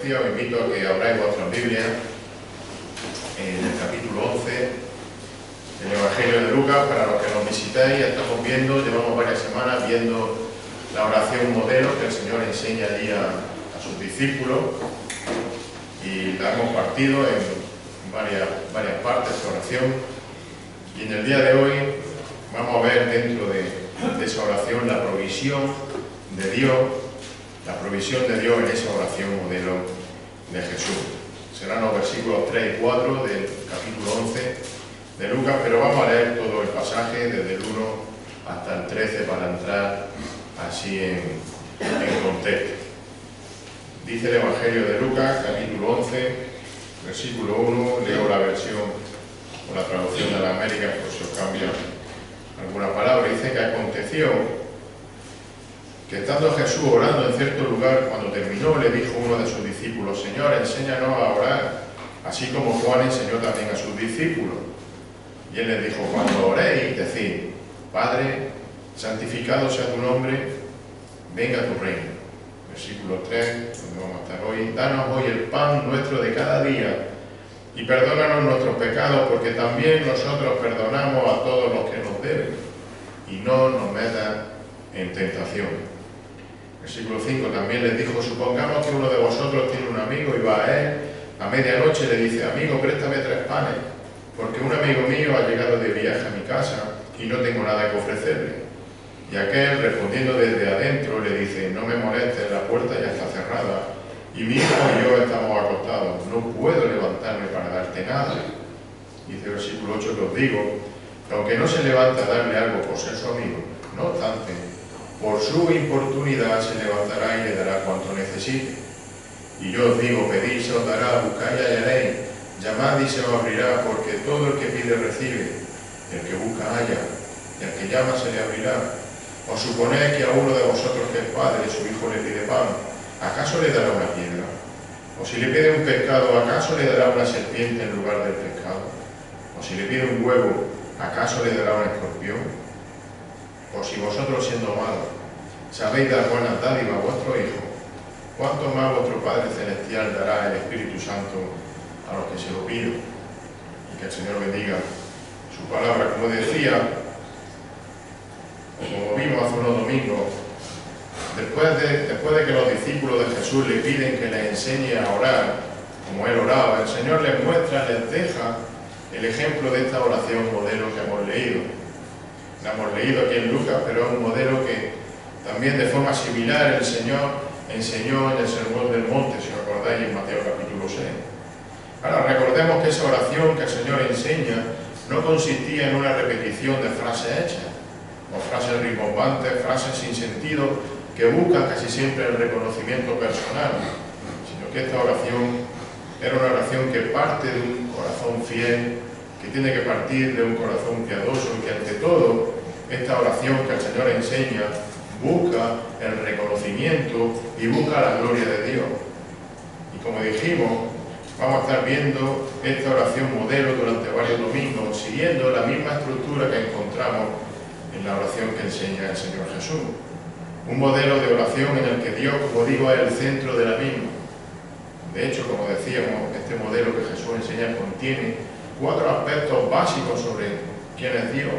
Os invito a que abráis vuestras Biblias en el capítulo 11 del Evangelio de Lucas. Para los que nos visitáis, llevamos varias semanas viendo la oración modelo que el Señor enseña allí a sus discípulos, y la hemos partido en varias partes de oración, y en el día de hoy vamos a ver dentro de esa oración la provisión de Dios. La provisión de Dios en esa oración modelo de Jesús. Serán los versículos 3 y 4 del capítulo 11 de Lucas, pero vamos a leer todo el pasaje desde el 1 hasta el 13 para entrar así en contexto. Dice el Evangelio de Lucas, capítulo 11, versículo 1, leo la versión o la traducción de la América, por si os cambia alguna palabra. Dice que aconteció que estando Jesús orando en cierto lugar, cuando terminó, le dijo uno de sus discípulos: Señor, enséñanos a orar, así como Juan enseñó también a sus discípulos. Y él les dijo: cuando oréis, decid: Padre, santificado sea tu nombre, venga tu reino. Versículo 3, donde vamos a estar hoy: danos hoy el pan nuestro de cada día, y perdónanos nuestros pecados, porque también nosotros perdonamos a todos los que nos deben, y no nos metas en tentación. Versículo 5 también les dijo: supongamos que uno de vosotros tiene un amigo y va a él a medianoche y le dice: amigo, préstame 3 panes, porque un amigo mío ha llegado de viaje a mi casa y no tengo nada que ofrecerle. Y aquel, respondiendo desde adentro, le dice: no me molestes, la puerta ya está cerrada, y mi hijo y yo estamos acostados, no puedo levantarme para darte nada. Dice el versículo 8 que os digo, que aunque no se levanta a darle algo por ser su amigo, no obstante, por su importunidad se levantará y le dará cuanto necesite. Y yo os digo: pedid, se os dará; buscad y hallaréis; llamad y se os abrirá, porque todo el que pide recibe, el que busca halla, y al que llama se le abrirá. ¿O suponéis que a uno de vosotros que es padre, su hijo le pide pan, acaso le dará una piedra? ¿O si le pide un pescado, acaso le dará una serpiente en lugar del pescado? ¿O si le pide un huevo, acaso le dará un escorpión? O si vosotros, siendo malos, sabéis dar buenas dádivas a vuestros hijos, ¿cuánto más vuestro Padre Celestial dará el Espíritu Santo a los que se lo piden? Y que el Señor bendiga su palabra. Como decía, como vimos hace unos domingos, después de que los discípulos de Jesús le piden que les enseñe a orar como Él oraba, el Señor les muestra, les deja el ejemplo de esta oración modelo que hemos leído. La hemos leído aquí en Lucas, pero es un modelo que también de forma similar el Señor enseñó en el Sermón del Monte, si os acordáis, en Mateo capítulo 6. Ahora, recordemos que esa oración que el Señor enseña no consistía en una repetición de frases hechas, o frases rimbombantes, frases sin sentido, que buscan casi siempre el reconocimiento personal, sino que esta oración era una oración que parte de un corazón fiel, que tiene que partir de un corazón piadoso, y que ante todo esta oración que el Señor enseña busca el reconocimiento y busca la gloria de Dios. Y como dijimos, vamos a estar viendo esta oración modelo durante varios domingos, siguiendo la misma estructura que encontramos en la oración que enseña el Señor Jesús. Un modelo de oración en el que Dios, como digo, es el centro de la misma. De hecho, como decíamos, este modelo que Jesús enseña contiene 4 aspectos básicos sobre quién es Dios.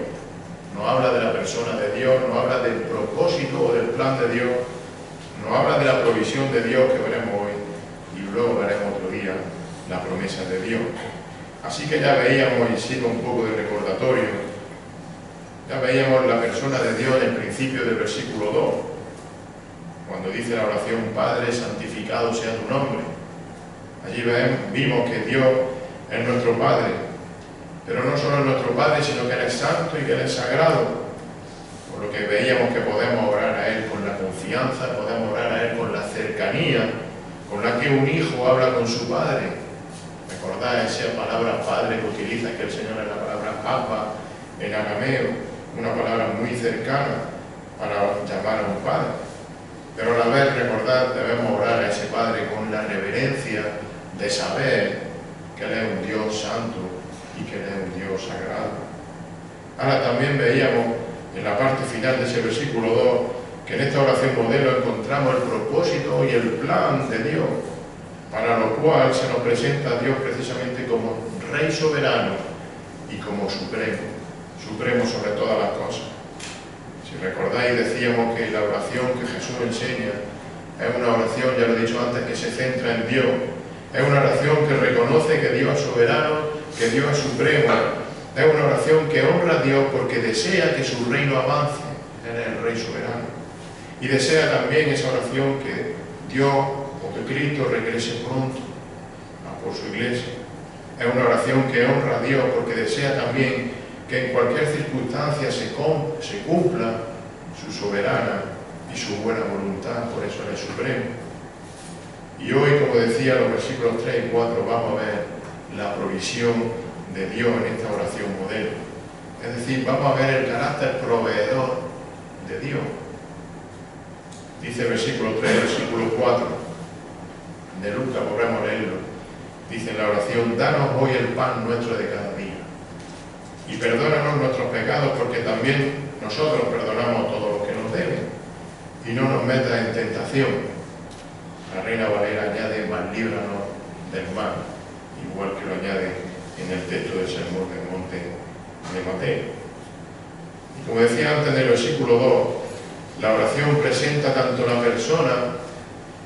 Nos habla de la persona de Dios, nos habla del propósito o del plan de Dios, nos habla de la provisión de Dios que veremos hoy, y luego veremos otro día la promesa de Dios. Así que ya veíamos, y sirve un poco de recordatorio, ya veíamos la persona de Dios en el principio del versículo 2, cuando dice la oración: Padre, santificado sea tu nombre. Allí vimos que Dios es nuestro Padre, pero no solo es nuestro Padre, sino que Él es santo y que Él es sagrado, por lo que veíamos que podemos orar a Él con la confianza, podemos orar a Él con la cercanía con la que un hijo habla con su padre. Recordad esa palabra padre que utiliza, que el Señor es la palabra Abba en arameo, una palabra muy cercana para llamar a un padre. Pero a la vez, recordad, debemos orar a ese Padre con la reverencia de saber que Él es un Dios santo y que Él es un Dios sagrado. Ahora también veíamos en la parte final de ese versículo 2 que en esta oración modelo encontramos el propósito y el plan de Dios cual se nos presenta a Dios precisamente como Rey soberano y como supremo sobre todas las cosas. Si recordáis, decíamos que la oración que Jesús enseña es una oración, ya lo he dicho antes, que se centra en Dios. Es una oración que reconoce que Dios es soberano, que Dios es supremo. Es una oración que honra a Dios porque desea que su reino avance. Él es el Rey soberano. Y desea también esa oración que Dios o que Cristo regrese pronto por su iglesia. Es una oración que honra a Dios porque desea también que en cualquier circunstancia se cumpla su soberana y su buena voluntad, por eso Él es supremo. Y hoy, como decía, los versículos 3 y 4, vamos a ver la provisión de Dios en esta oración modelo. Es decir, vamos a ver el carácter proveedor de Dios. Dice el versículo 3, versículo 4 de Lucas, volvemos a leerlo. Dice en la oración: danos hoy el pan nuestro de cada día. Y perdónanos nuestros pecados, porque también nosotros perdonamos a todos los que nos deben. Y no nos metas en tentación. La Reina Valera añade: mas líbranos del mal, igual que lo añade en el texto del Sermón del Monte de Mateo. Y como decía antes en el versículo 2, la oración presenta tanto la persona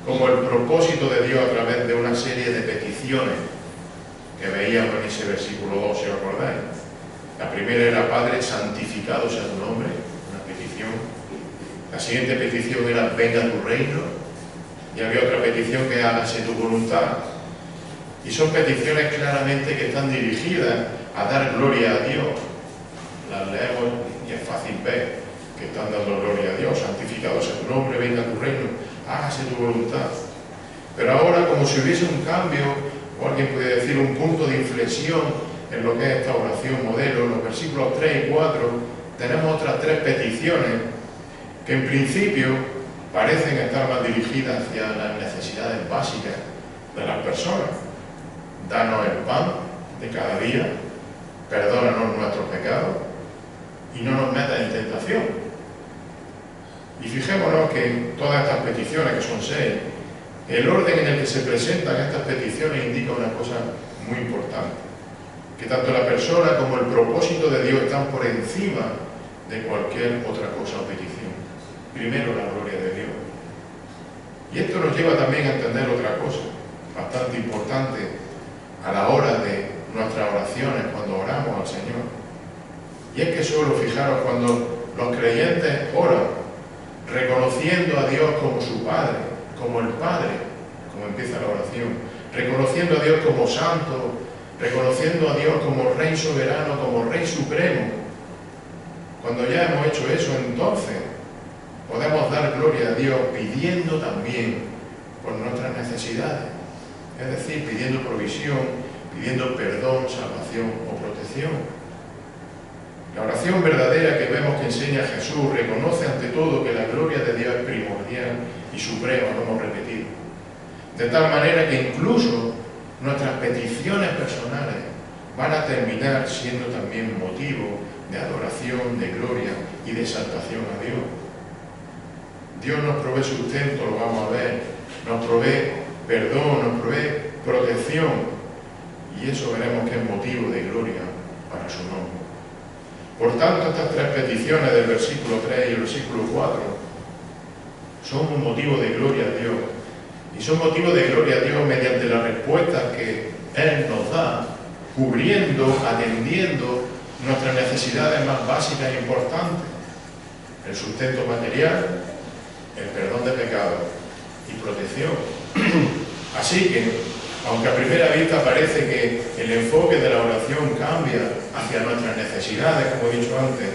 como el propósito de Dios a través de una serie de peticiones que veíamos en ese versículo 2, si os acordáis. La primera era: Padre, santificado sea tu nombre, una petición. La siguiente petición era: venga tu reino. Y había otra petición que: hágase tu voluntad. Y son peticiones claramente que están dirigidas a dar gloria a Dios. Las leemos y es fácil ver que están dando gloria a Dios. Santificado sea tu nombre, venga tu reino, hágase tu voluntad. Pero ahora, como si hubiese un cambio, o alguien puede decir un punto de inflexión en lo que es esta oración modelo, en los versículos 3 y 4, tenemos otras tres peticiones que en principio parecen estar más dirigidas hacia las necesidades básicas de las personas. Danos el pan de cada día, perdónanos nuestros pecados y no nos metas en tentación. Y fijémonos que en todas estas peticiones, que son 6, el orden en el que se presentan estas peticiones indica una cosa muy importante: que tanto la persona como el propósito de Dios están por encima de cualquier otra cosa o petición. Primero, la gloria de Dios. Y esto nos lleva también a entender otra cosa bastante importante a la hora de nuestras oraciones, cuando oramos al Señor. Y es que solo, fijaros, cuando los creyentes oran reconociendo a Dios como su Padre, como el Padre, como empieza la oración, reconociendo a Dios como Santo, reconociendo a Dios como Rey soberano, como Rey supremo. Cuando ya hemos hecho eso, entonces podemos dar gloria a Dios pidiendo también por nuestras necesidades, es decir, pidiendo provisión, pidiendo perdón, salvación o protección. La oración verdadera que vemos que enseña Jesús reconoce ante todo que la gloria de Dios es primordial y suprema, lo hemos repetido, de tal manera que incluso nuestras peticiones personales van a terminar siendo también motivo de adoración, de gloria y de exaltación a Dios. Dios nos provee sustento, lo vamos a ver, nos provee perdón, nos provee protección, y eso veremos que es motivo de gloria para su nombre. Por tanto, estas tres peticiones del versículo 3 y el versículo 4 son un motivo de gloria a Dios. Y son motivo de gloria a Dios mediante las respuestas que Él nos da, cubriendo, atendiendo nuestras necesidades más básicas e importantes: el sustento material, el perdón de pecados y protección. Así que, aunque a primera vista parece que el enfoque de la oración cambia hacia nuestras necesidades, como he dicho antes,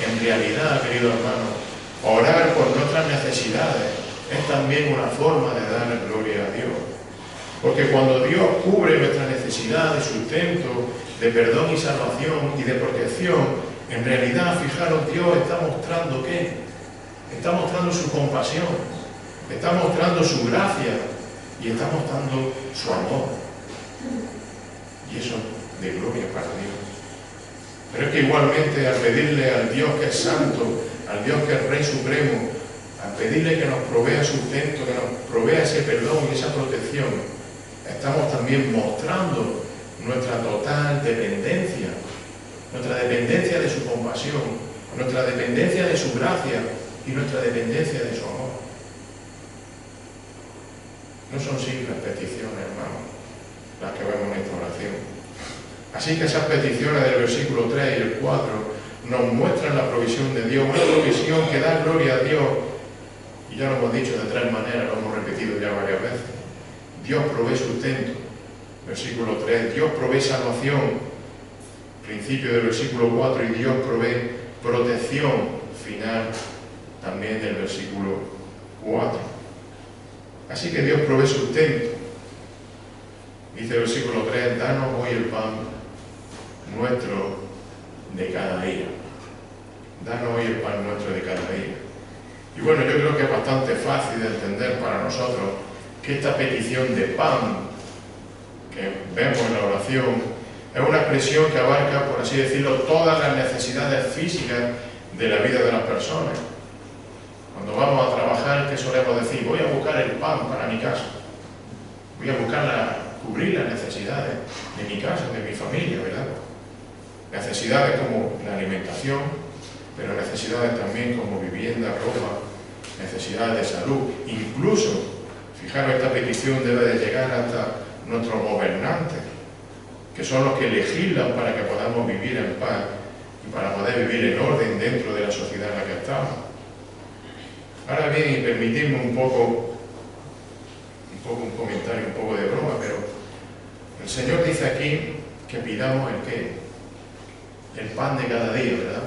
en realidad, queridos hermanos, orar por nuestras necesidades es también una forma de dar gloria a Dios. Porque cuando Dios cubre nuestra necesidad de sustento, de perdón y salvación y de protección, en realidad, fijaros, Dios está mostrando ¿qué? Está mostrando su compasión, está mostrando su gracia y está mostrando su amor. Y eso es de gloria para Dios. Pero es que igualmente, al pedirle al Dios que es santo, al Dios que es Rey supremo, al pedirle que nos provea sustento, que nos provea ese perdón y esa protección, estamos también mostrando nuestra total dependencia, nuestra dependencia de su compasión, nuestra dependencia de su gracia y nuestra dependencia de su amor. No son simples peticiones, hermanos, las que vemos en esta oración. Así que esas peticiones del versículo 3 y el 4 nos muestran la provisión de Dios, una provisión que da gloria a Dios. Y ya lo hemos dicho de tres maneras, lo hemos repetido ya varias veces. Dios provee sustento, versículo 3. Dios provee salvación, principio del versículo 4. Y Dios provee protección, final también del versículo 4. Así que Dios provee sustento. Dice el versículo 3, danos hoy el pan nuestro de cada día. Danos hoy el pan nuestro de cada día. Y bueno, yo creo que es bastante fácil de entender para nosotros que esta petición de pan que vemos en la oración es una expresión que abarca, por así decirlo, todas las necesidades físicas de la vida de las personas. Cuando vamos a trabajar, ¿qué solemos decir? Voy a buscar el pan para mi casa. Voy a buscar cubrir las necesidades de mi casa, de mi familia, ¿verdad? Necesidades como la alimentación, pero necesidades también como vivienda, ropa, necesidades de salud. Incluso, fijaros, esta petición debe de llegar hasta nuestros gobernantes, que son los que legislan para que podamos vivir en paz y para poder vivir en orden dentro de la sociedad en la que estamos. Ahora bien, y permitidme un comentario, un poco de broma, pero el Señor dice aquí que pidamos el ¿qué? El pan de cada día, ¿verdad?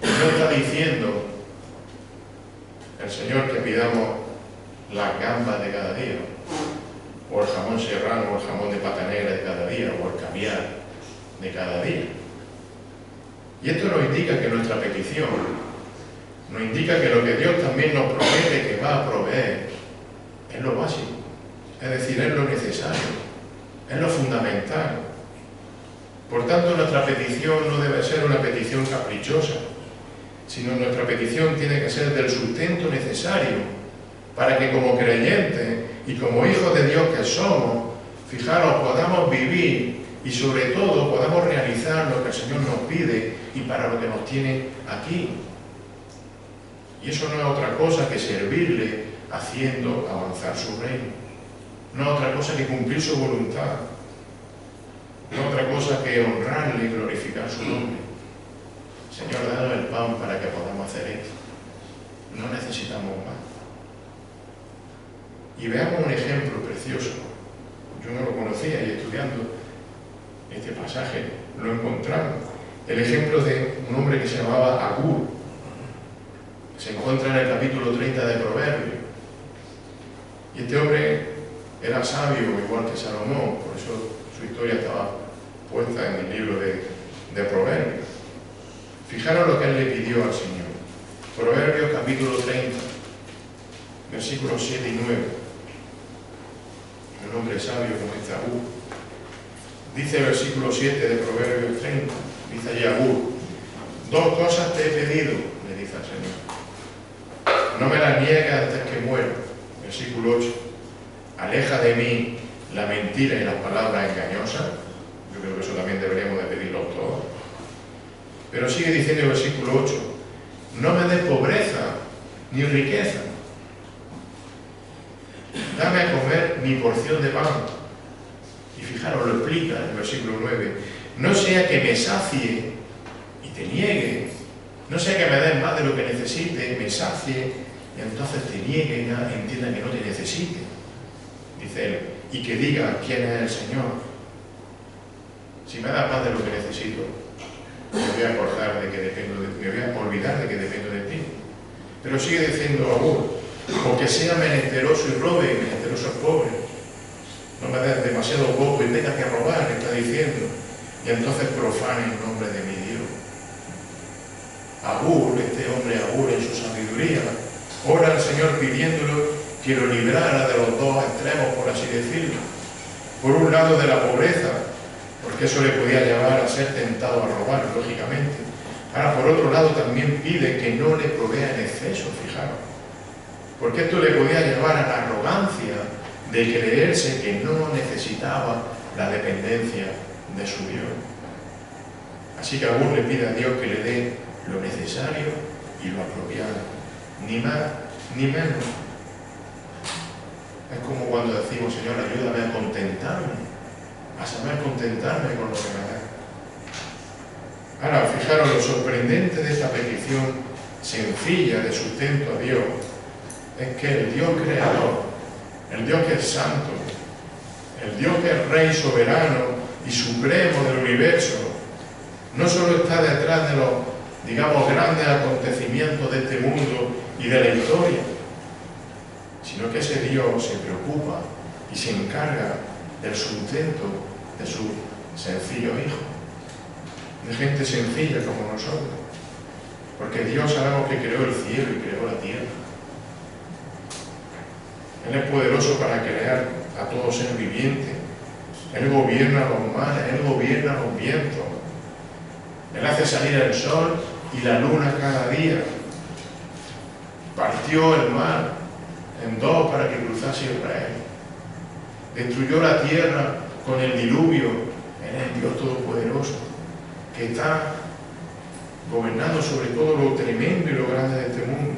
No está diciendo el Señor que pidamos las gambas de cada día, o el jamón serrano, o el jamón de pata negra de cada día, o el caviar de cada día. Y esto nos indica que nuestra petición, nos indica que lo que Dios también nos promete que va a proveer es lo básico, es decir, es lo necesario, es lo fundamental. Por tanto, nuestra petición no debe ser una petición caprichosa, sino nuestra petición tiene que ser del sustento necesario para que como creyentes y como hijos de Dios que somos, fijaros, podamos vivir y sobre todo podamos realizar lo que el Señor nos pide y para lo que nos tiene aquí. Y eso no es otra cosa que servirle haciendo avanzar su reino. No es otra cosa que cumplir su voluntad. No es otra cosa que honrarle y glorificar su nombre. Señor, danos el pan para que podamos hacer esto. No necesitamos más. Y veamos un ejemplo precioso. Yo no lo conocía y estudiando este pasaje lo encontramos. El ejemplo de un hombre que se llamaba Agur. Se encuentra en el capítulo 30 de Proverbios. Y este hombre era sabio, igual que Salomón, por eso su historia estaba puesta en el libro de Proverbios. Fijaros lo que él le pidió al Señor. Proverbios capítulo 30, versículos 7 y 9. Un hombre sabio como este Agur. Dice el versículo 7 de Proverbios 30, dice allí Agur, dos cosas te he pedido, le dice al Señor. No me las niegues antes que muera. Versículo 8. Aleja de mí la mentira y las palabras engañosas. Yo creo que eso también deberíamos de pedirlo todos. Pero sigue diciendo el versículo 8. No me des pobreza ni riqueza. Dame a comer mi porción de pan. Y fijaros, lo explica en el versículo 9. No sea que me sacie y te niegue. No sea que me des más de lo que necesite, me sacie y entonces te niegue y entienda que no te necesite. Dice él, y que diga quién es el Señor. Si me das más de lo que necesito, me voy a acordar de que dependo de ti, me voy a olvidar de que dependo de ti. Pero sigue diciendo Agur, porque sea menesteroso y robe, y menesteroso es pobre. No me des demasiado poco y tengas que robar, está diciendo. Y entonces profane el nombre de mi Dios. Agur, este hombre Agur en su sabiduría, ora al Señor pidiéndolo que lo librara de los dos extremos, por así decirlo. Por un lado de la pobreza, porque eso le podía llevar a ser tentado a robar, lógicamente. Ahora, por otro lado, también pide que no le provea en exceso, fijaros. Porque esto le podía llevar a la arrogancia de creerse que no necesitaba la dependencia de su Dios. Así que aún le pide a Dios que le dé lo necesario y lo apropiado, ni más ni menos. Es como cuando decimos: Señor, ayúdame a contentarme, a saber contentarme con lo que me da. Ahora, fijaros lo sorprendente de esta petición sencilla de sustento a Dios, es que el Dios creador, el Dios que es santo, el Dios que es Rey soberano y supremo del universo, no solo está detrás de los, digamos, grandes acontecimientos de este mundo y de la historia, sino que ese Dios se preocupa y se encarga del sustento de su sencillo Hijo, de gente sencilla como nosotros, porque Dios sabemos que creó el cielo y creó la tierra. Él es poderoso para crear a todo ser viviente. Él gobierna los mares, Él gobierna los vientos. Él hace salir el sol y la luna cada día. Partió el mar en dos para que cruzase Israel. Destruyó la tierra con el diluvio. Él es Dios todopoderoso, que está gobernando sobre todo lo tremendo y lo grande de este mundo.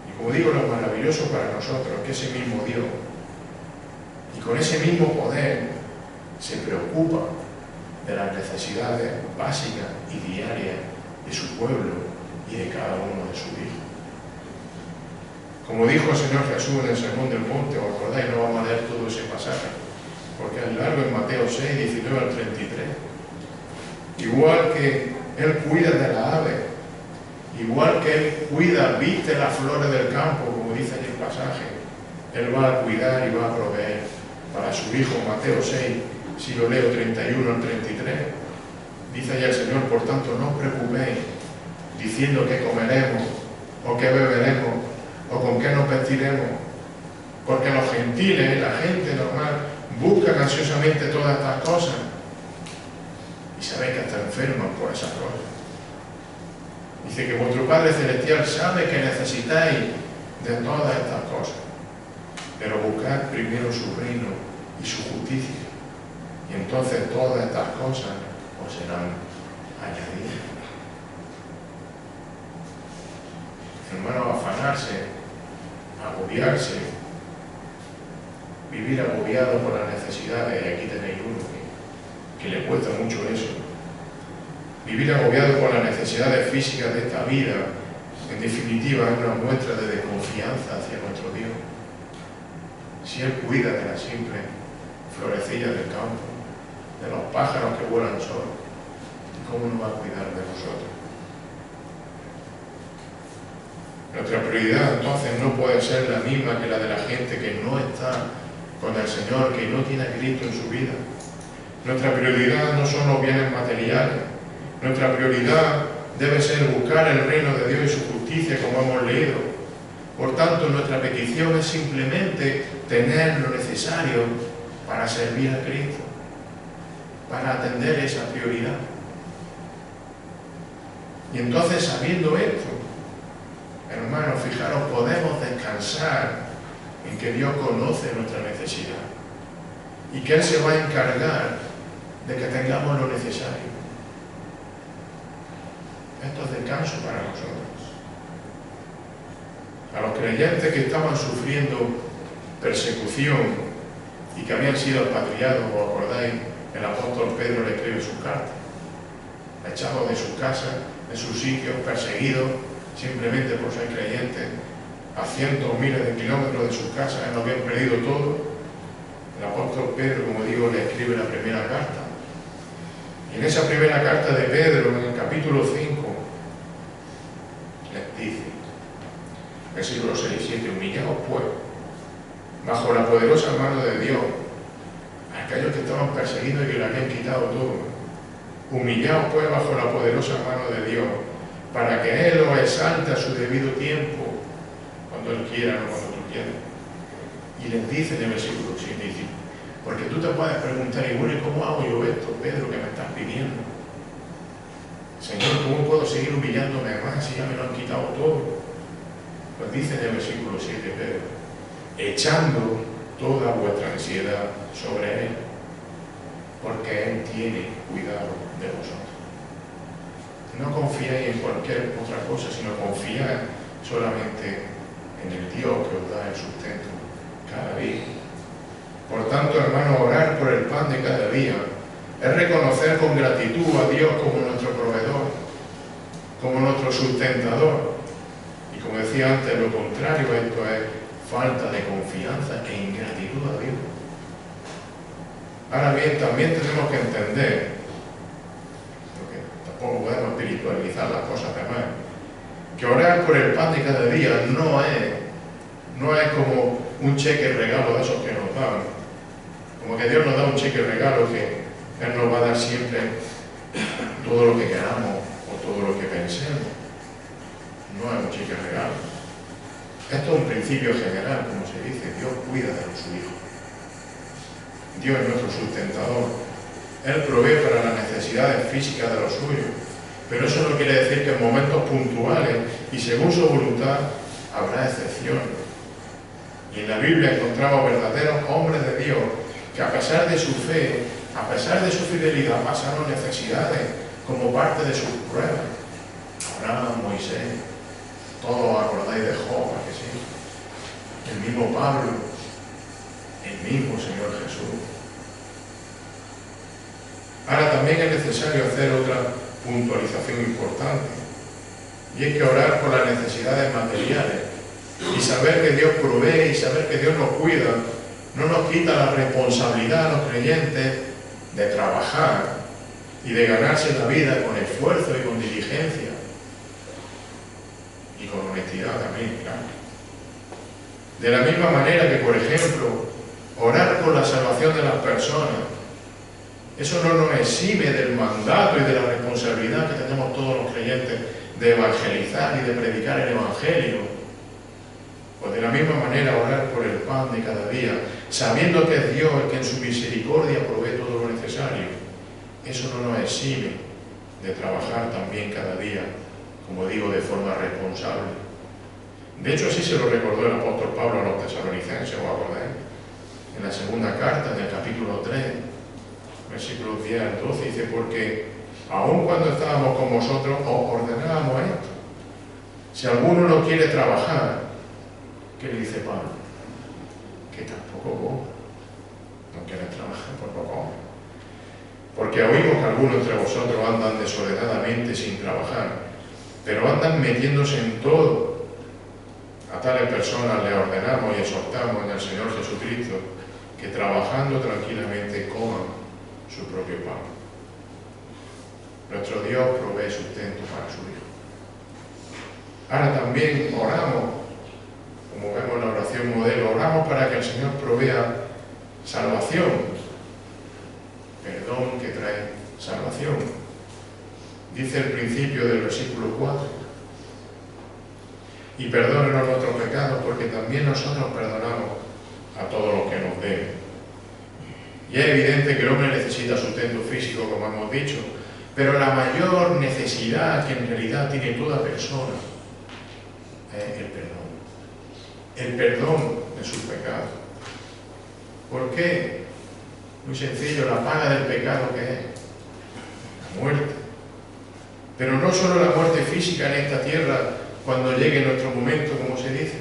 Y como digo, lo maravilloso para nosotros es que ese mismo Dios, y con ese mismo poder, se preocupa de las necesidades básicas y diarias de su pueblo y de cada uno de sus hijos. Como dijo el Señor Jesús en el Sermón del Monte, ¿os acordáis? No vamos a leer todo ese pasaje, porque es largo, en Mateo 6, 19 al 33. Igual que Él cuida de las aves, igual que Él cuida, viste las flores del campo, como dice en el pasaje, Él va a cuidar y va a proveer para su Hijo. Mateo 6, si lo leo, 31 al 33, dice allá el Señor: por tanto, no os preocupéis diciendo qué comeremos, o qué beberemos, o con qué nos vestiremos, porque los gentiles, la gente normal, buscan ansiosamente todas estas cosas, y sabéis que hasta enferman por esas cosas. Dice que vuestro Padre Celestial sabe que necesitáis de todas estas cosas, pero buscad primero su reino y su justicia, y entonces todas estas cosas os serán añadidas. Hermano, afanarse, agobiarse, vivir agobiado por las necesidades, y aquí tenéis uno que le cuesta mucho eso. Vivir agobiado por las necesidades físicas de esta vida, en definitiva, es una muestra de desconfianza hacia nuestro Dios. Si Él cuida de las simples florecillas del campo, de los pájaros que vuelan solos, ¿cómo no va a cuidar de nosotros? Nuestra prioridad entonces no puede ser la misma que la de la gente que no está con el Señor, que no tiene a Cristo en su vida. Nuestra prioridad no son los bienes materiales. Nuestra prioridad debe ser buscar el reino de Dios y su justicia, como hemos leído. Por tanto, nuestra petición es simplemente tener lo necesario para servir a Cristo, para atender esa prioridad. Y entonces, sabiendo esto, hermanos, fijaros, podemos descansar en que Dios conoce nuestra necesidad y que Él se va a encargar de que tengamos lo necesario. Esto es descanso para nosotros. A los creyentes que estaban sufriendo persecución y que habían sido expatriados, ¿os acordáis? El apóstol Pedro le escribe sus cartas, echados de su casa, de sus sitios, perseguidos simplemente por ser creyentes, a cientos, miles de kilómetros de sus casas, no habían perdido todo. El apóstol Pedro, como digo, le escribe la primera carta. Y en esa primera carta de Pedro, en el capítulo 5, les dice, versículos 6 y 7, humillaos pues, bajo la poderosa mano de Dios, a aquellos que estaban perseguidos y que le habían quitado todo. Humillaos pues bajo la poderosa mano de Dios, para que Él os exalte a su debido tiempo, cuando Él quiera, no cuando tú quieras. Y les dice en el versículo 7, dice, porque tú te puedes preguntar, y bueno, ¿cómo hago yo esto, Pedro, que me estás pidiendo? Señor, ¿cómo puedo seguir humillándome más si ya me lo han quitado todo? Pues dice en el versículo 7, Pedro, echando toda vuestra ansiedad sobre Él, porque Él tiene cuidado de vosotros. No confiéis en cualquier otra cosa, sino confiad solamente en el Dios que os da el sustento cada día. Por tanto, hermanos, orar por el pan de cada día es reconocer con gratitud a Dios como nuestro proveedor, como nuestro sustentador. Y como decía antes, lo contrario a esto es falta de confianza e ingratitud a Dios. Ahora bien, también tenemos que entender, porque tampoco podemos espiritualizar las cosas demás, que orar por el pan de cada día no es como un cheque regalo de esos que nos dan, como que Dios nos da un cheque regalo que Él nos va a dar siempre todo lo que queramos o todo lo que pensemos. No es un cheque regalo. Esto es un principio general, como se dice. Dios cuida de su Hijo. Dios es nuestro sustentador. Él provee para las necesidades físicas de los suyos. Pero eso no quiere decir que en momentos puntuales y según su voluntad habrá excepciones. Y en la Biblia encontramos verdaderos hombres de Dios que a pesar de su fe, a pesar de su fidelidad, pasaron necesidades como parte de sus pruebas. Abraham, Moisés, todos acordáis de Job, ¿a que sí? El mismo Pablo, el mismo Señor Jesús. Ahora también es necesario hacer otra puntualización importante, y es que orar por las necesidades materiales y saber que Dios provee y saber que Dios nos cuida no nos quita la responsabilidad a los creyentes de trabajar y de ganarse la vida con esfuerzo y con diligencia y con honestidad también, claro. De la misma manera que, por ejemplo, orar por la salvación de las personas, eso no nos exime del mandato y de la responsabilidad que tenemos todos los creyentes de evangelizar y de predicar el Evangelio. Pues de la misma manera orar por el pan de cada día, sabiendo que es Dios el que en su misericordia provee todo lo necesario, eso no nos exime de trabajar también cada día, como digo, de forma responsable. De hecho, así se lo recordó el apóstol Pablo a los tesalonicenses, ¿os acordáis? En la segunda carta, en el capítulo 3, versículos 10 al 12, dice: porque aun cuando estábamos con vosotros os ordenábamos esto. Si alguno no quiere trabajar, ¿qué le dice Pablo? Que tampoco vos no quieres trabajar, por poco. Porque oímos que algunos entre vosotros andan desordenadamente sin trabajar, pero andan metiéndose en todo. A tales personas le ordenamos y exhortamos en el Señor Jesucristo que trabajando tranquilamente coman su propio pan. Nuestro Dios provee sustento para su Hijo. Ahora también oramos, como vemos en la oración modelo, oramos para que el Señor provea salvación, perdón que trae salvación. Dice el principio del versículo 4: y perdónenos nuestros pecados, porque también nosotros perdonamos a todos los que nos deben. Y es evidente que el hombre necesita sustento físico, como hemos dicho, pero la mayor necesidad que en realidad tiene toda persona es el perdón. El perdón de sus pecados. ¿Por qué? Muy sencillo, la paga del pecado, ¿qué es? La muerte. Pero no solo la muerte física en esta tierra, cuando llegue nuestro momento, como se dice,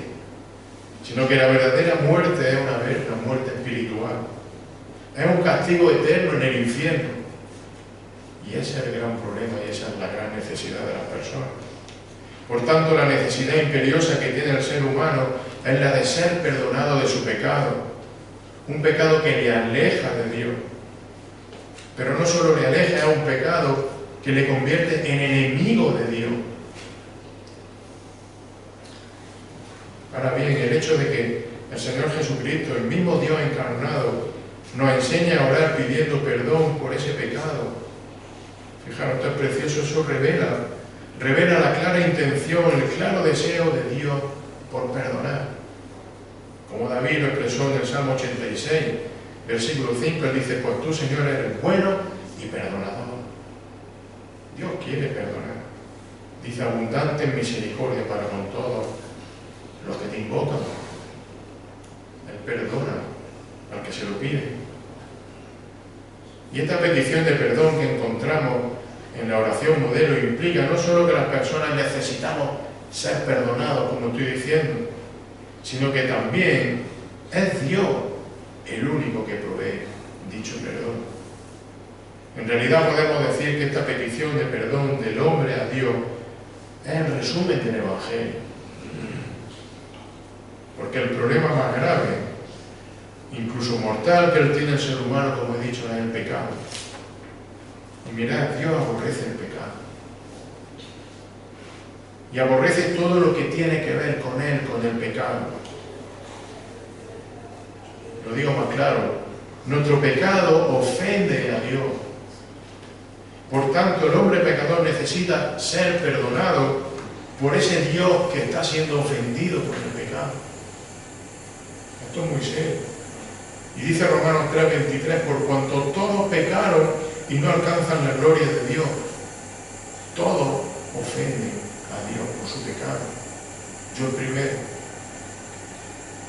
sino que la verdadera muerte es una muerte espiritual. Es un castigo eterno en el infierno. Y ese es el gran problema y esa es la gran necesidad de las personas. Por tanto, la necesidad imperiosa que tiene el ser humano es la de ser perdonado de su pecado. Un pecado que le aleja de Dios. Pero no solo le aleja, es un pecado que le convierte en enemigo de Dios. Ahora bien, el hecho de que el Señor Jesucristo, el mismo Dios encarnado, nos enseña a orar pidiendo perdón por ese pecado. Fijaros, esto es precioso, eso revela la clara intención, el claro deseo de Dios por perdonar. Como David lo expresó en el Salmo 86, versículo 5, él dice: pues tú, Señor, eres bueno y perdonador. Dios quiere perdonar. Dice: abundante en misericordia para con todos los que te invocan. Él perdona al que se lo pide. Y esta petición de perdón que encontramos en la oración modelo implica no solo que las personas necesitamos ser perdonados, como estoy diciendo, sino que también es Dios el único que provee dicho perdón. En realidad podemos decir que esta petición de perdón del hombre a Dios es el resumen del Evangelio. Porque el problema más grave, incluso mortal, que tiene el ser humano, como he dicho, es el pecado. Y mirad, Dios aborrece el pecado. Y aborrece todo lo que tiene que ver con él, con el pecado. Lo digo más claro, nuestro pecado ofende a Dios. Por tanto, el hombre pecador necesita ser perdonado por ese Dios que está siendo ofendido por el pecado. Esto es muy serio. Y dice Romanos 3:23, por cuanto todos pecaron y no alcanzan la gloria de Dios, todos ofenden a Dios por su pecado. Yo el primero.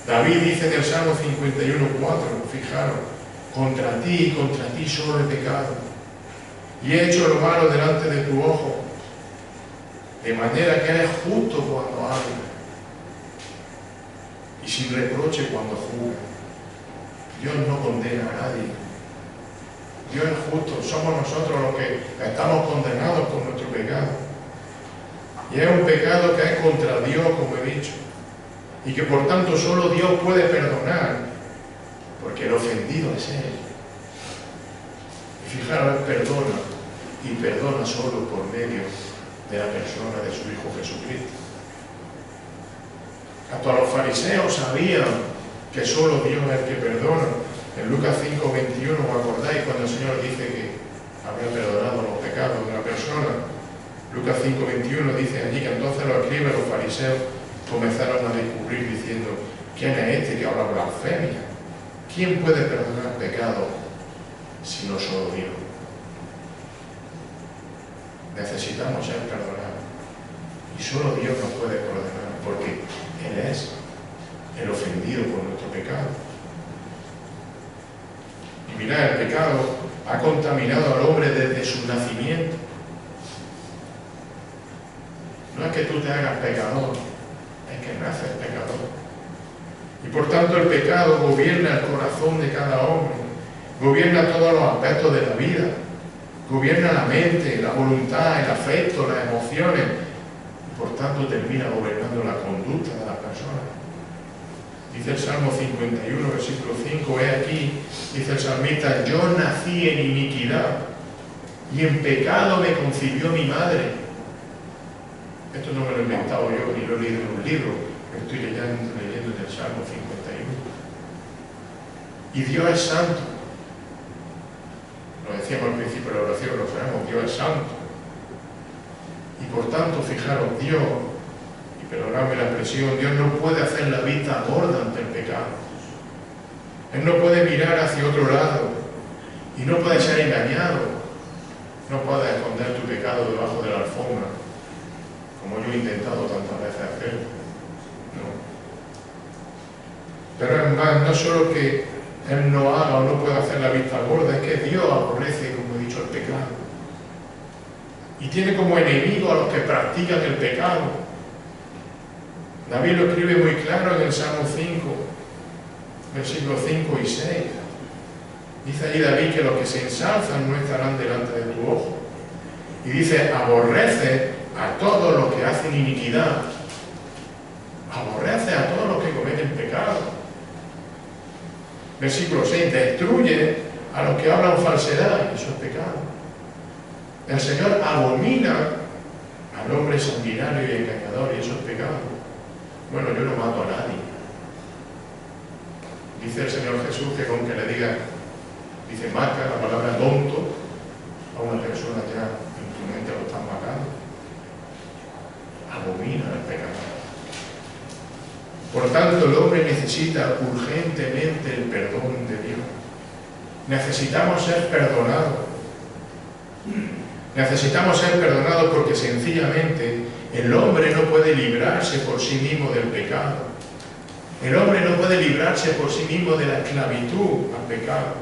David dice en el Salmo 51:4, fijaros, contra ti solo he pecado, y he hecho lo malo delante de tu ojo, de manera que eres justo cuando hablas, y sin reproche cuando juzgas. Dios no condena a nadie. Dios es justo, somos nosotros los que estamos condenados por nuestro pecado. Y es un pecado que es contra Dios, como he dicho, y que por tanto solo Dios puede perdonar, porque el ofendido es Él. Y fijaros, Él perdona, y perdona solo por medio de la persona de su Hijo Jesucristo. Hasta los fariseos sabían que solo Dios es el que perdona. En Lucas 5:21, ¿os acordáis cuando el Señor dice que había perdonado los pecados de una persona? Lucas 5:21 dice allí que entonces los escribas, los fariseos, comenzaron a descubrir diciendo, ¿quién es este que habla blasfemia? ¿Quién puede perdonar pecados si no solo Dios? Necesitamos ser perdonados. Y solo Dios nos puede perdonar, porque Él es el ofendido por nuestro pecado. Y mirad, el pecado ha contaminado al hombre desde su nacimiento. No es que tú te hagas pecador, es que naces pecador. Y por tanto el pecado gobierna el corazón de cada hombre, gobierna todos los aspectos de la vida, gobierna la mente, la voluntad, el afecto, las emociones, y por tanto termina gobernando la conducta de las personas. Dice el Salmo 51, versículo 5, he aquí, dice el salmista, yo nací en iniquidad y en pecado me concibió mi madre. Esto no me lo he inventado yo, ni lo he leído en un libro, lo estoy leyendo en el Salmo 51. Y Dios es santo. Lo decíamos al principio de la oración, lo sabemos, Dios es santo. Y por tanto, fijaros, Dios, y perdonadme la expresión, Dios no puede hacer la vista gorda ante el pecado. Él no puede mirar hacia otro lado y no puede ser engañado. No puede esconder tu pecado debajo de la alfombra, como yo he intentado tantas veces hacer. No. Pero es más, no solo que Él no haga o no pueda hacer la vista gorda, es que Dios aborrece, como he dicho, el pecado. Y tiene como enemigo a los que practican el pecado. David lo escribe muy claro en el Salmo 5, versículos 5 y 6. Dice allí David que los que se ensalzan no estarán delante de tu ojo. Y dice, aborrece a todos los que hacen iniquidad. Aborrece a todos los que cometen pecado. Versículo 6, destruye a los que hablan falsedad, y eso es pecado. El Señor abomina al hombre sanguinario y engañador, y eso es pecado. Bueno, yo no mato a nadie. Dice el Señor Jesús que con que le diga, dice, marca la palabra tonto a una persona, ya en tu mente lo estás matando. Abomina el pecado. Por tanto, el hombre necesita urgentemente el perdón de Dios. Necesitamos ser perdonados. Necesitamos ser perdonados porque sencillamente el hombre no puede librarse por sí mismo del pecado. El hombre no puede librarse por sí mismo de la esclavitud al pecado.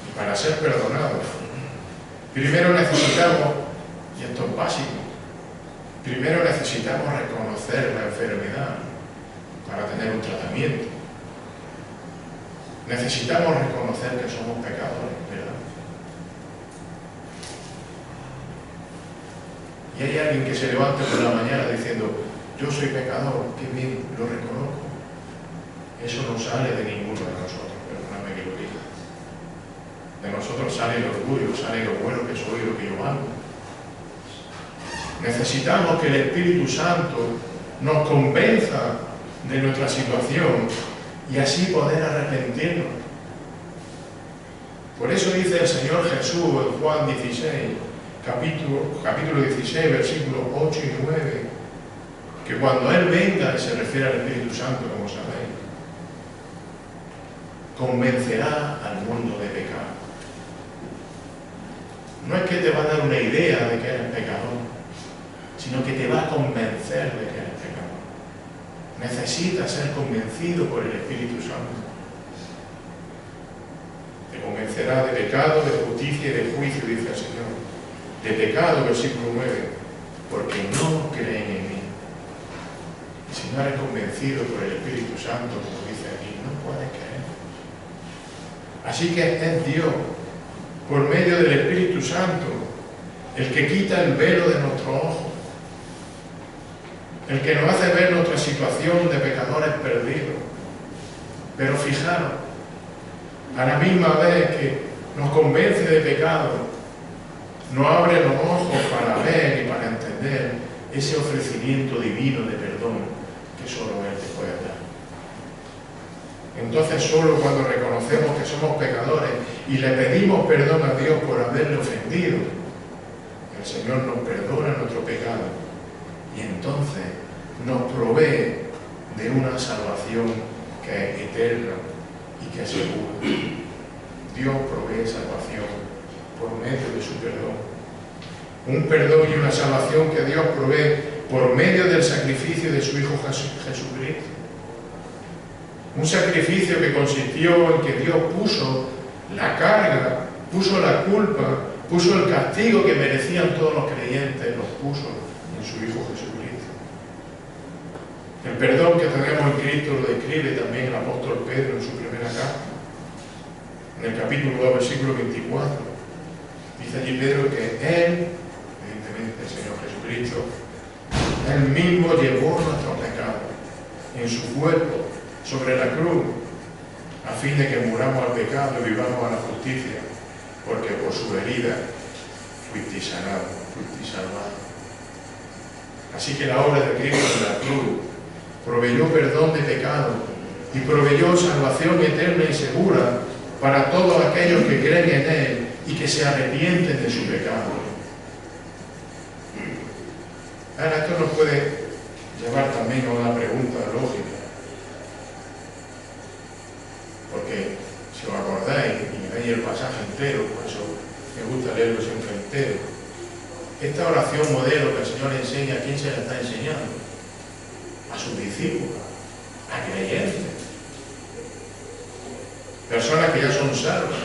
Y para ser perdonado, primero necesitamos, y esto es básico, primero necesitamos reconocer la enfermedad para tener un tratamiento. Necesitamos reconocer que somos pecadores, ¿verdad? Y hay alguien que se levante por la mañana diciendo: yo soy pecador, qué bien, lo reconozco. Eso no sale de ninguno de nosotros, perdóname que lo diga. De nosotros sale el orgullo, sale lo bueno que soy, lo que yo hago. Necesitamos que el Espíritu Santo nos convenza de nuestra situación y así poder arrepentirnos. Por eso dice el Señor Jesús en Juan 16, capítulo 16, versículos 8 y 9, que cuando Él venga, y se refiere al Espíritu Santo, como sabéis, convencerá al mundo de pecado. No es que te va a dar una idea de que eres pecador, sino que te va a convencer de que eres pecador. Necesitas ser convencido por el Espíritu Santo. Te convencerá de pecado, de justicia y de juicio, dice el Señor. De pecado, versículo 9, porque no creen en mí. Y si no eres convencido por el Espíritu Santo, como dice aquí, no puedes creer. Así que es Dios, por medio del Espíritu Santo, el que quita el velo de nuestros ojos, el que nos hace ver nuestra situación de pecadores perdidos. Pero fijaros, a la misma vez que nos convence de pecado, nos abre los ojos para ver y para entender ese ofrecimiento divino de perdón que solo Él te puede dar. Entonces, solo cuando reconocemos que somos pecadores y le pedimos perdón a Dios por haberle ofendido, el Señor nos perdona nuestro pecado y entonces nos provee de una salvación que es eterna y que es segura. Dios provee salvación por medio de su perdón. Un perdón y una salvación que Dios provee por medio del sacrificio de su Hijo Jesucristo. Un sacrificio que consistió en que Dios puso la carga, puso la culpa, puso el castigo que merecían todos los creyentes, los puso en su Hijo Jesucristo. El perdón que tenemos en Cristo lo describe también el apóstol Pedro en su primera carta. En el capítulo 2, versículo 24, dice allí Pedro que Él, evidentemente el Señor Jesucristo, Él mismo llevó nuestros pecados en su cuerpo sobre la cruz, a fin de que muramos al pecado y vivamos a la justicia, porque por su herida fuisteis sanados, fuisteis salvados. Así que la obra de Cristo en la cruz proveyó perdón de pecado y proveyó salvación eterna y segura para todos aquellos que creen en Él y que se arrepienten de su pecado. Ahora, esto nos puede llevar también a una pregunta lógica. Porque, si os acordáis, y veis el pasaje entero, por eso me gusta leerlo siempre entero, esta oración modelo que el Señor enseña, ¿a quién se la está enseñando? A sus discípulos, a creyentes. Personas que ya son salvas,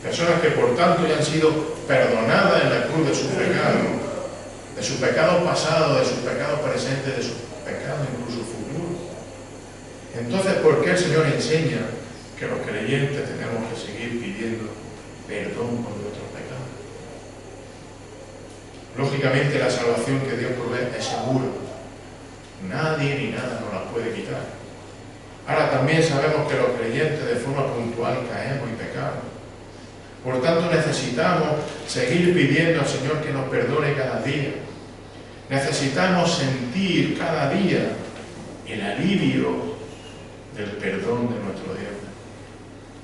personas que por tanto ya han sido perdonadas en la cruz de sus pecados pasados, de sus pecados presentes, de sus pecados incluso futuros. Entonces, ¿por qué el Señor enseña que los creyentes tenemos que seguir pidiendo perdón por nuestros pecados? Lógicamente, la salvación que Dios provee es segura. Nadie ni nada nos la puede quitar. Ahora también sabemos que los creyentes de forma puntual caemos y pecamos. Por tanto, necesitamos seguir pidiendo al Señor que nos perdone cada día. Necesitamos sentir cada día el alivio del perdón de nuestro Dios,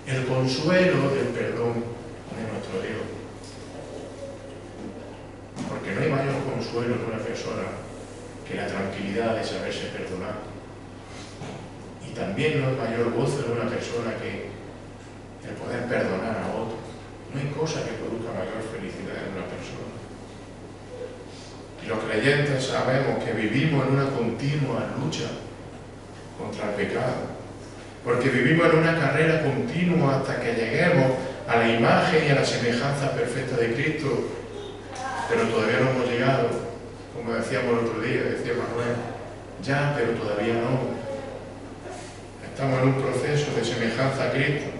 el consuelo del perdón de nuestro Dios. Porque no hay mayor consuelo en una persona que la tranquilidad de saberse perdonado. Y también no hay mayor gozo en una persona que el poder perdonar a otro. No hay cosa que produzca mayor felicidad en una persona. Y Y los creyentes sabemos que vivimos en una continua lucha contra el pecado, porque vivimos en una carrera continua hasta que lleguemos a la imagen y a la semejanza perfecta de Cristo, pero todavía no hemos llegado, como decíamos el otro día, decía Manuel, ya, pero todavía no. Estamos en un proceso de semejanza a Cristo,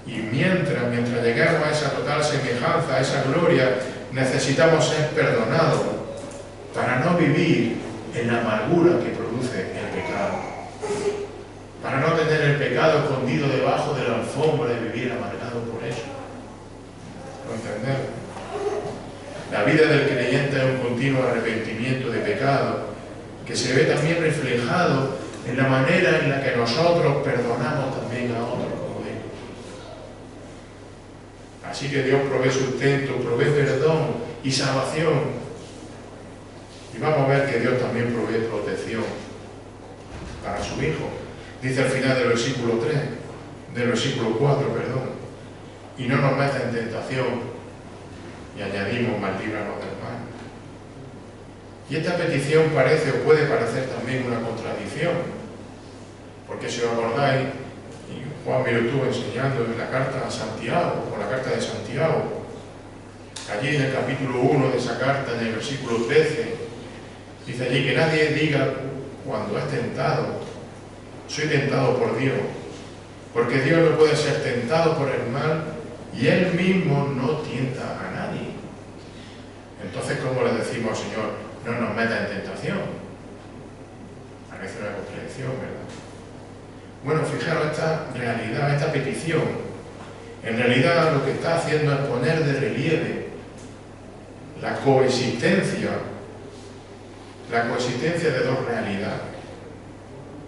y mientras lleguemos a esa total semejanza, a esa gloria, necesitamos ser perdonados para no vivir en la amargura que produce el pecado, para no tener el pecado escondido debajo de la alfombra y vivir amargado por eso. ¿Lo entendemos? La vida del creyente es un continuo arrepentimiento de pecado que se ve también reflejado en la manera en la que nosotros perdonamos también a otros como Dios. Así que Dios provee sustento, provee perdón y salvación. Y vamos a ver que Dios también provee protección para su Hijo. Dice al final del versículo 3, del versículo 4, perdón, y no nos meta en tentación, y añadimos, mas líbranos del mal. Y esta petición parece o puede parecer también una contradicción, porque si os acordáis, y Juan me lo estuvo enseñando en la carta a Santiago, o la carta de Santiago, allí en el capítulo 1 de esa carta, en el versículo 13, dice allí que nadie diga cuando es tentado, soy tentado por Dios, porque Dios no puede ser tentado por el mal y Él mismo no tienta a nadie. Entonces, ¿cómo le decimos al Señor, no nos meta en tentación? Parece una contradicción, ¿verdad? Bueno, fijaros esta realidad, esta petición. En realidad lo que está haciendo es poner de relieve la coexistencia de dos realidades.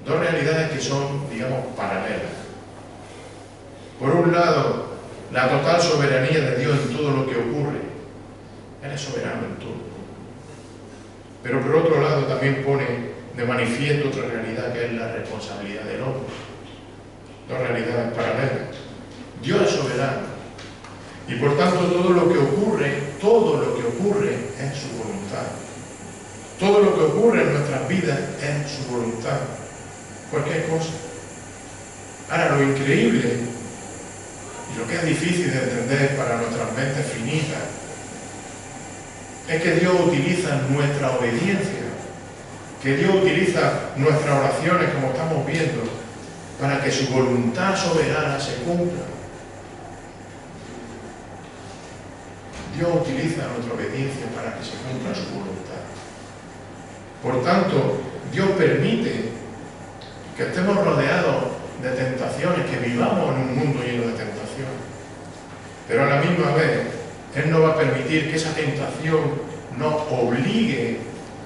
Dos realidades que son, digamos, paralelas. Por un lado, la total soberanía de Dios en todo lo que ocurre. Él es soberano en todo. Pero por otro lado también pone de manifiesto otra realidad que es la responsabilidad del hombre. Dos realidades paralelas. Dios es soberano. Y por tanto todo lo que ocurre es su voluntad. Todo lo que ocurre en nuestras vidas es su voluntad. Cualquier cosa. Ahora, lo increíble y lo que es difícil de entender para nuestras mentes finitas es que Dios utiliza nuestra obediencia, que Dios utiliza nuestras oraciones, como estamos viendo, para que su voluntad soberana se cumpla. Dios utiliza nuestra obediencia para que se cumpla su voluntad. Por tanto, Dios permite que estemos rodeados de tentaciones, que vivamos en un mundo lleno de tentaciones. Pero a la misma vez, Él no va a permitir que esa tentación nos obligue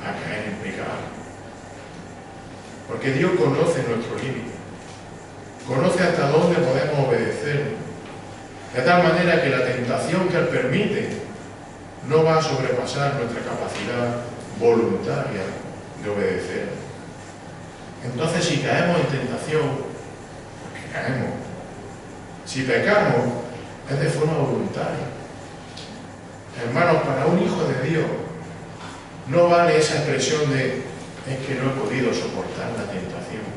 a caer en pecado. Porque Dios conoce nuestro límite. Conoce hasta dónde podemos obedecer. De tal manera que la tentación que Él permite no va a sobrepasar nuestra capacidad voluntaria de obedecer. Entonces, si caemos en tentación, porque caemos, si pecamos, es de forma voluntaria. Hermanos, para un hijo de Dios, no vale esa expresión de es que no he podido soportar la tentación.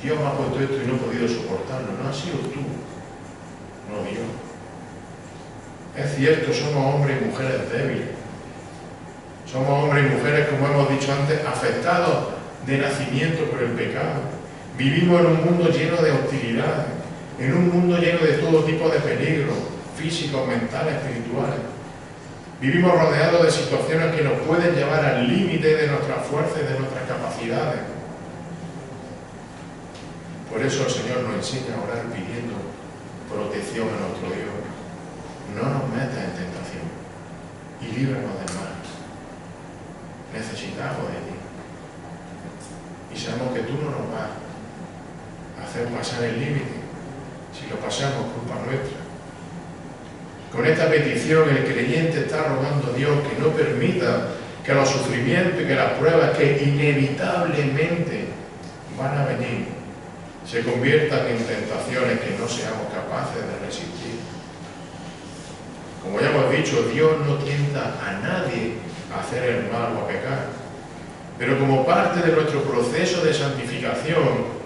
Dios me ha puesto esto y no he podido soportarlo. No has sido tú, no Dios. Es cierto, somos hombres y mujeres débiles. Somos hombres y mujeres, como hemos dicho antes, afectados de nacimiento por el pecado. Vivimos en un mundo lleno de hostilidades, en un mundo lleno de todo tipo de peligros, físicos, mentales, espirituales. Vivimos rodeados de situaciones que nos pueden llevar al límite de nuestras fuerzas y de nuestras capacidades. Por eso el Señor nos enseña a orar pidiendo protección a nuestro Dios. No nos metas en tentación y líbranos del mal. Necesitamos de ti. Y sabemos que tú no nos vas a hacer pasar el límite. Si lo pasamos, culpa nuestra. Con esta petición el creyente está rogando a Dios que no permita que los sufrimientos y que las pruebas que inevitablemente van a venir se conviertan en tentaciones que no seamos capaces de resistir. Como ya hemos dicho, Dios no tienta a nadie a hacer el mal o a pecar. Pero como parte de nuestro proceso de santificación,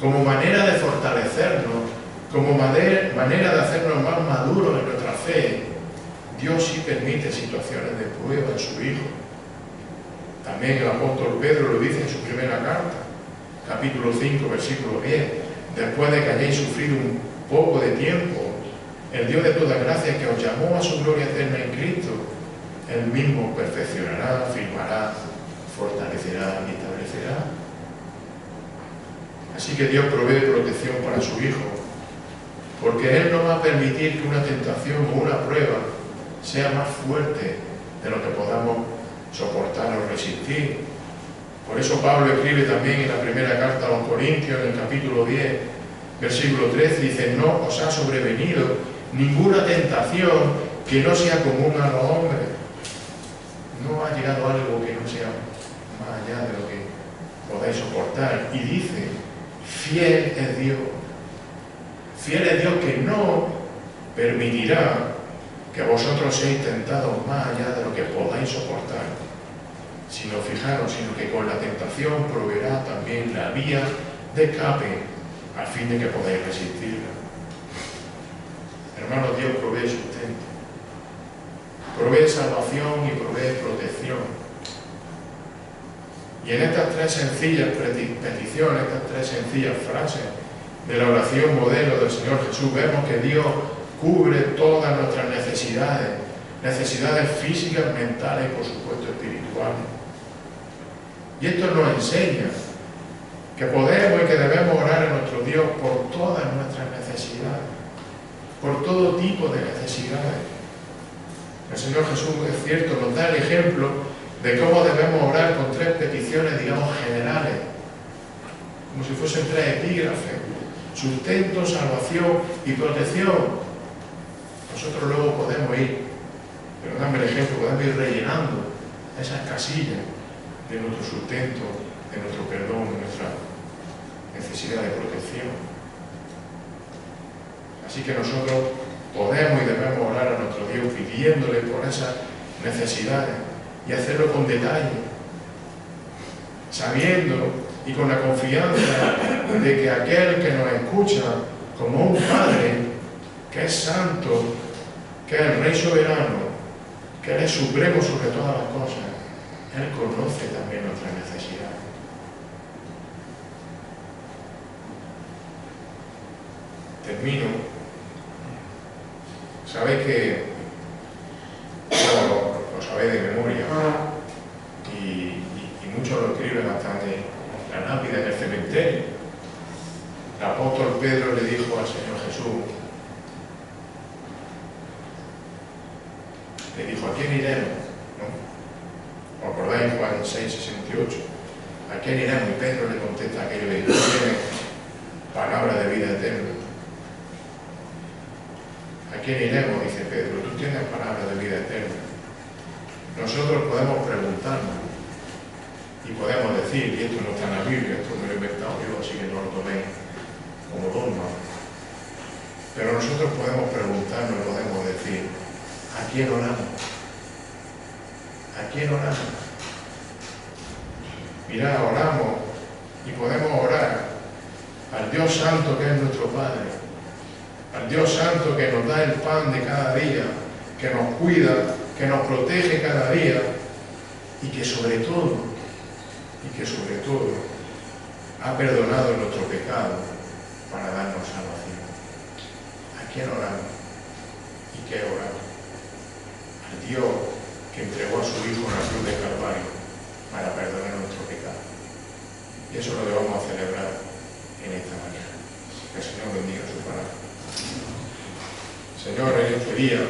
como manera de fortalecernos, como manera de hacernos más maduros en nuestra fe, Dios sí permite situaciones de prueba en su Hijo. También el apóstol Pedro lo dice en su primera carta, capítulo 5, versículo 10. Después de que hayáis sufrido un poco de tiempo, el Dios de toda gracia que os llamó a su gloria eterna en Cristo, Él mismo perfeccionará, firmará, fortalecerá y establecerá. Así que Dios provee protección para su Hijo, porque Él no va a permitir que una tentación o una prueba sea más fuerte de lo que podamos soportar o resistir. Por eso Pablo escribe también en la primera carta a los Corintios, en el capítulo 10, versículo 13, dice: no os ha sobrevenido ninguna tentación que no sea común a los hombres. No ha llegado algo que no sea más allá de lo que podáis soportar. Y dice: fiel es Dios. Fiel es Dios, que no permitirá que vosotros seáis tentados más allá de lo que podáis soportar, sino que con la tentación proveerá también la vía de escape, a fin de que podáis resistirla. Hermanos, Dios provee sustento, provee salvación y provee protección. Y en estas tres sencillas peticiones, estas tres sencillas frases de la oración modelo del Señor Jesús, vemos que Dios cubre todas nuestras necesidades físicas, mentales y por supuesto espirituales. Y esto nos enseña que podemos y que debemos orar a nuestro Dios por todas nuestras necesidades, por todo tipo de necesidades. El Señor Jesús, es cierto, nos da el ejemplo de cómo debemos orar con tres peticiones, digamos, generales, como si fuesen tres epígrafes: sustento, salvación y protección. Nosotros luego podemos ir, pero dame el ejemplo, podemos ir rellenando esas casillas de nuestro sustento, de nuestro perdón, de nuestra necesidad de protección. Así que nosotros podemos y debemos orar a nuestro Dios pidiéndole por esas necesidades y hacerlo con detalle, sabiendo y con la confianza de que aquel que nos escucha como un Padre que es santo, que es el Rey soberano, que Él es supremo sobre todas las cosas, Él conoce también nuestras necesidades. Termino. Sabéis que, bueno, lo sabéis de memoria, y muchos lo escriben hasta en la lápida en el cementerio. El apóstol Pedro le dijo al Señor Jesús, le dijo: ¿a quién iremos? ¿No? ¿Os acordáis? Juan 6:68. ¿A quién iremos? Y Pedro le contesta aquello de: tú tienes palabra de vida eterna. ¿A quién iremos? Dice Pedro: tú tienes palabra de vida eterna. Nosotros podemos preguntarnos y podemos decir, y esto no está en la Biblia, esto me lo he inventado yo, así que no lo toméis como dogma, pero nosotros podemos preguntarnos y podemos decir: ¿a quién oramos? ¿A quién oramos? Mirad, oramos y podemos orar al Dios Santo que es nuestro Padre, al Dios Santo que nos da el pan de cada día, que nos cuida, que nos protege cada día y que sobre todo ha perdonado nuestro pecado para darnos salvación. ¿A quién oramos? ¿Y qué oramos? Al Dios que entregó a su Hijo en la cruz de Calvario para perdonar nuestro pecado. Y eso lo vamos a celebrar en esta mañana. Que el Señor bendiga su palabra. Señor, en este día,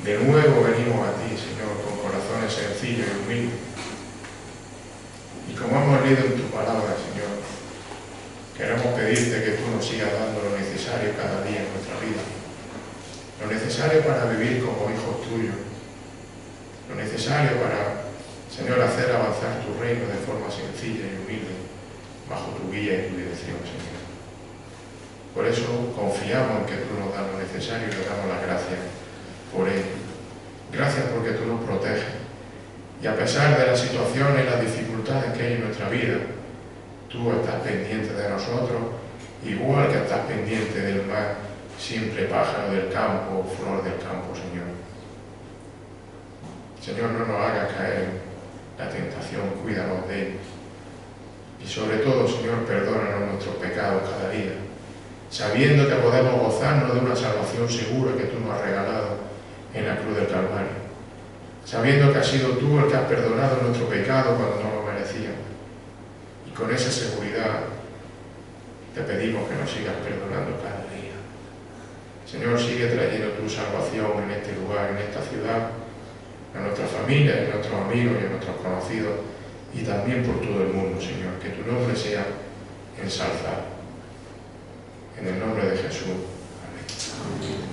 de nuevo venimos a ti, Señor, con corazones sencillos y humildes. Y como hemos leído en tu palabra, Señor, queremos pedirte que tú nos sigas dando lo necesario cada día en nuestra vida. Lo necesario para vivir como hijos tuyos. Lo necesario para, Señor, hacer avanzar tu reino de forma sencilla y humilde, bajo tu guía y tu dirección, Señor. Por eso confiamos en que tú nos das lo necesario y le damos las gracias por ello. Gracias porque tú nos proteges. Y a pesar de las situaciones y las dificultades que hay en nuestra vida, tú estás pendiente de nosotros, igual que estás pendiente del mar, siempre pájaro del campo, flor del campo, Señor. Señor, no nos hagas caer en la tentación, cuídanos de ella. Y sobre todo, Señor, perdónanos nuestros pecados cada día, sabiendo que podemos gozarnos de una salvación segura que tú nos has regalado en la cruz del Calvario. Sabiendo que has sido tú el que has perdonado nuestro pecado cuando no lo merecíamos. Y con esa seguridad te pedimos que nos sigas perdonando cada día. Señor, sigue trayendo tu salvación en este lugar, en esta ciudad, a nuestra familia, a nuestros amigos y a nuestros conocidos, y también por todo el mundo, Señor. Que tu nombre sea ensalzado. En el nombre de Jesús. Amén.